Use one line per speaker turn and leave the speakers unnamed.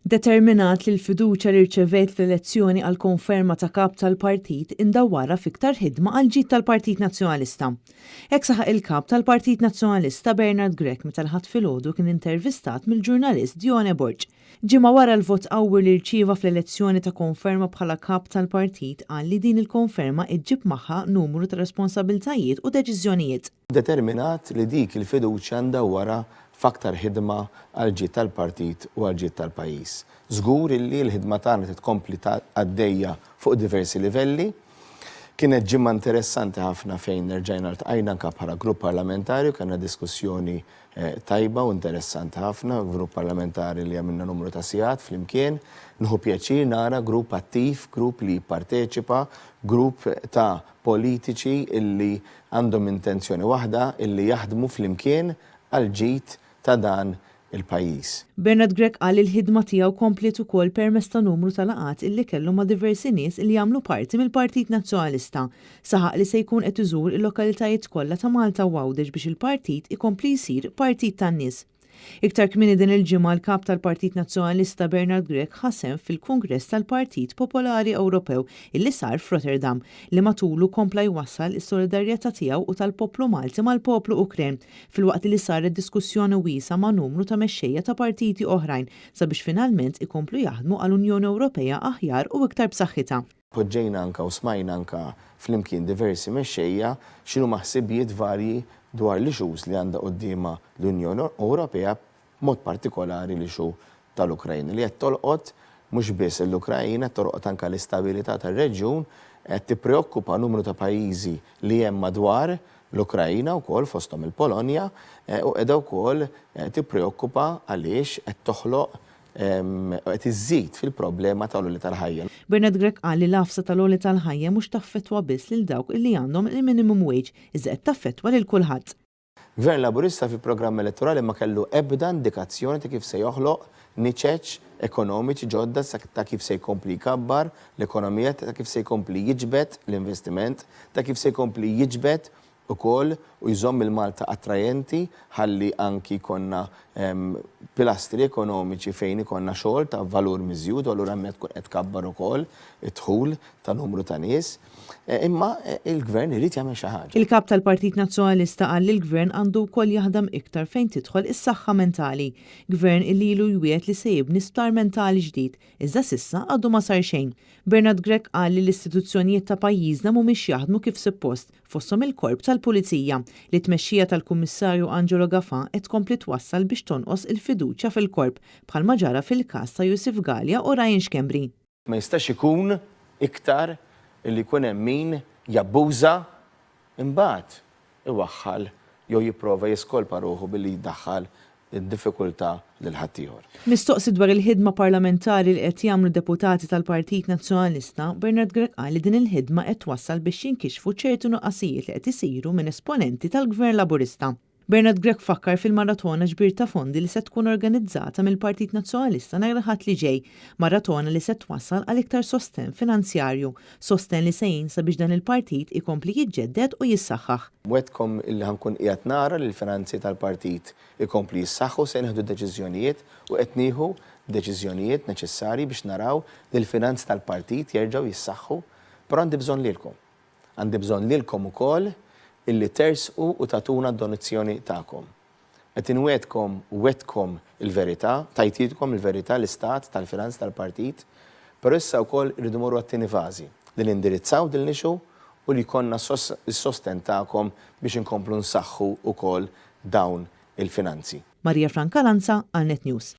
Determinat li l-fiduċja li rċevet fl-elezzjoni għal konferma ta' kap tal-partit indawwara fiktar ħidma għal ġid tal-Partit Nazzjonalista. Hekk saħaq il-kap tal-Partit Nazzjonalista Bernard Grech meta l-ħadd filgħodu kien intervistat mill-ġurnalist Dione Borg. Ġimgħa wara l-vot qawwi li rċieva fl-elezzjoni ta' konferma bħala kap tal-partit qal li din il-konferma iġġib magħha numru ta' responsabiltajiet u deċiżjonijiet.
Determinat li dik il-fiduċja ndawwara f'aktar ħidma għal ġid tal-partit u għal ġid tal-pajjiż. Żgur illi l-ħidma tagħna titkompli għaddejja fuq diversi livelli. Kienet ġimgħa interessanti ħafna fejn nerġajna ltqajna anke bħala grupp parlamentari u kellna diskussjoni tajba u interessanti ħafna, grupp parlamentari li għamilna numru ta' sigħat flimkien. Nħu pjaċir nara grupp attiv, grupp li jipparteċipa, grupp ta' politiċi illi għandhom intenzjoni waħda illi jaħdmu flimkien għal ġid ta' dan il-pajjiż.
Bernard Grech qal il-ħidma tiegħu komplet ukoll permezz ta' numru ta' laqgħat illi kellu ma' diversi nies li jagħmlu parti mill-Partit Nazzjonalista. Saħaq li se jkun qed iżur il-lokalitajiet kollha ta' Malta u Għawdex biex il-partit ikompli jsir partit tan-nies. Iktar kmieni din il-ġimgħa l-kap tal-Partit Nazzjonalista Bernard Grech ħasem fil-Kungress tal-Partit Popolari Ewropew illi sar f'Rotterdam li matulu kompla jwassal is-solidarjetà tiegħu u tal-poplu Malti mal-poplu Ukren filwaqt li saret diskussjoni wiesa ma' numru ta' mexxejja ta' partiti oħrajn sabiex finalment ikomplu jaħdmu għall-Unjoni Ewropea aħjar u iktar b'saħħitha.
Poġġejna anke u smajna anke flimkien diversi mexxejja x'inhu ħsibijiet varji dwar l-issues li għandha qudiema l-Unjoni Ewropea mod partikolari l-issue tal-Ukrajna li qed tolqot mhux biss l-Ukrajna, tolqot anke l-istabilità tar-reġjun, qed tippreokkupa numru ta' pajjiżi li hemm madwar l-Ukrajna wkoll fosthom il-Polonja u qiegħda wkoll tippreokkupa għaliex qed toħloq qed iżżid fil-problema tal-għoli tal-ħajja.
Bernard Grech qal li l-għafsa tal-għoli tal-ħajja mhux taffettwa biss lil dawk li għandhom il-minimum wage, iżda qed taffettwa lil kulħadd.
Gvern Laburista fil-programm elettorali ma kellu ebda indikazzjoni ta' kif se joħloq niċeċ ekonomiċi ġodda ta' kif se jkompli jkabbar l-ekonomija, ta' kif se jkompli jiġbed l-investiment, ta' kif se jkompli jiġbed ukoll u jżomm il-Malta attrajenti ħalli anki konna pilastri ekonomiċi fejn ikonna xogħol ta' valur miżjud u allura hemmhekk tkun qed tkabbar ukoll id-dħul ta' numru ta' nies. Imma il-gvern irid jagħmel xi ħaġa.
Il-kap tal-Partit Nazzjonalista qal li l-gvern għandu wkoll jaħdem iktar fejn tidħol is-saħħa mentali. Gvern illi ilu jwiet li se jibni sptar mentali ġdid, iżda s'issa għadu ma sar xejn. Bernard Grech qal li l-istituzzjonijiet ta' pajjiżna mhumiex jaħdmu kif suppost fosthom il-korp tal-Pulizija li tmexxija tal-Kummissarju Angelo Gafa qed tkompli twassal biex tonqos il-fiduċja fil-korp bħalma ġara fil-każ ta' Yusuf Galja u Ryan Xkembri.
Ma jistax ikun iktar illi jkun hemm min jabbuża imbagħad iwaħħal jew jipprova jiskolpa ruħu billi jdaħħal id-diffikultà lil ħaddieħor.
Mistoqsi dwar il-ħidma parlamentari li qed jagħmlu deputati tal-Partit Nazzjonalista, Bernard Grech qal li din il-ħidma qed twassal biex jinkixfu ċertu nuqqasijiet li qed isiru minn esponenti tal-Gvern Laburista. Bernard Grech fakkar fil-maratona ġbir ta' fondi li se tkun organizzata mill-Partit Nazzjonalista nhar il-ħadd li ġej, maratona li se twassal għal iktar sosten finanzjarju, sosten li se jinsa biex dan il-partit ikompli jiġġedded u jissaħħaħ.
Wedkom illi ħankun qiegħed nara li l-finanzi tal-partit ikompli jissaħħu se nieħdu deċiżjonijiet u qed nieħu deċiżjonijiet neċessarji biex naraw li l-finanzi tal-partit jerġgħu jissaħħu, però għandi bżonn lilkom. Għandi bżonn lilkom ukoll illi tersqu u tatuna d-donazzjoni tagħkom. Qed inwedkom u wedkom il-verità, tajtitkom il-verità l-istat tal-finanzi tal-partit, però issa wkoll irridu morru għat-tieni fażi li nindirizzaw din l-issue u li jkollna s-sosten tagħkom biex inkomplu nsaħħu wkoll dawn il-finanzi.
Marija Franca Lanza, għal Net News.